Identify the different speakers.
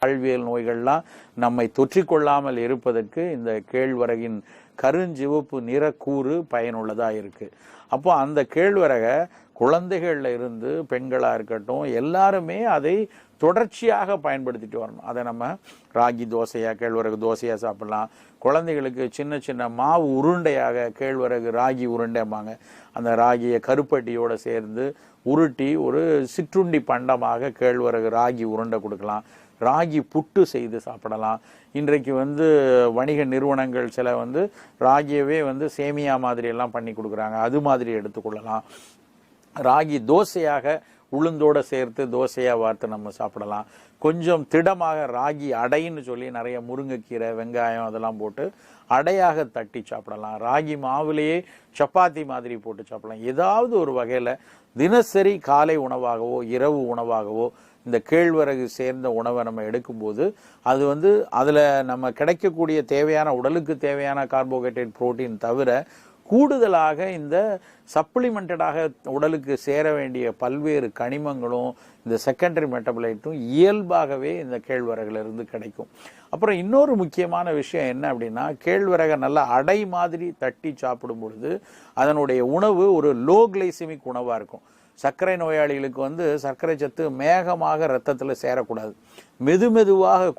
Speaker 1: வாழ்வியல் நோய்கள்லாம் நம்மை தொற்றிக்கொள்ளாமல் இருப்பதற்கு இந்த கேழ்வரகின் கருஞ்சிவப்பு நிறக்கூறு பயனுள்ளதா இருக்கு. அப்போ அந்த கேழ்வரகை குழந்தைகள்ல இருந்து பெண்களா இருக்கட்டும் எல்லாருமே அதை தொடர்ச்சியாக பயன்படுத்திட்டு வரணும். அதை நம்ம ராகி தோசையா கேழ்வரகு தோசையா சாப்பிடலாம். குழந்தைகளுக்கு சின்ன சின்ன மாவு உருண்டையாக கேழ்வரகு ராகி உருண்டைம்பாங்க, அந்த ராகியை கருப்பட்டியோட சேர்ந்து உருட்டி ஒரு சிற்றுண்டி பண்டமாக கேழ்வரகு ராகி உருண்டை கொடுக்கலாம். ராகி புட்டு செய்து சாப்பிடலாம். இன்றைக்கு வணிக நிறுவனங்கள் சில ராகியவே சேமியா மாதிரி எல்லாம் பண்ணி கொடுக்குறாங்க, அது மாதிரி எடுத்துக்கொள்ளலாம். ராகி தோசையாக உளுந்தோட சேர்த்து தோசையா வார்த்து நம்ம சாப்பிடலாம். கொஞ்சம் திடமாக ராகி அடைன்னு சொல்லி நிறைய முருங்கைக்கீரை வெங்காயம் அதெல்லாம் போட்டு அடையாக தட்டி சாப்பிடலாம். ராகி மாவுலேயே சப்பாத்தி மாதிரி போட்டு சாப்பிடலாம். ஏதாவது ஒரு வகையில தினசரி காலை உணவாகவோ இரவு உணவாகவோ இந்த கேழ்வரகு சேர்ந்த உணவை நம்ம எடுக்கும்போது அது அதுல நம்ம கிடைக்கக்கூடிய தேவையான உடலுக்கு தேவையான கார்போஹைட்ரேட் புரோட்டீன் தவிர கூடுதலாக இந்த சப்ளிமெண்டடாக உடலுக்கு சேர வேண்டிய பல்வேறு கனிமங்களும் இந்த செகண்டரி மெட்டபலைட்டும் இயல்பாகவே இந்த கேழ்வரகுல இருந்து கிடைக்கும். அப்புறம் இன்னொரு முக்கியமான விஷயம் என்ன அப்படின்னா, கேழ்வரகை நல்லா அடை மாதிரி தட்டி சாப்பிடும் பொழுது அதனுடைய உணவு ஒரு லோ கிளைசிமிக் உணவா இருக்கும். சர்க்கரை நோயாளிகளுக்கு சர்க்கரை சத்து மேகமாக ரத்தத்துல சேரக்கூடாது, மெதுவாக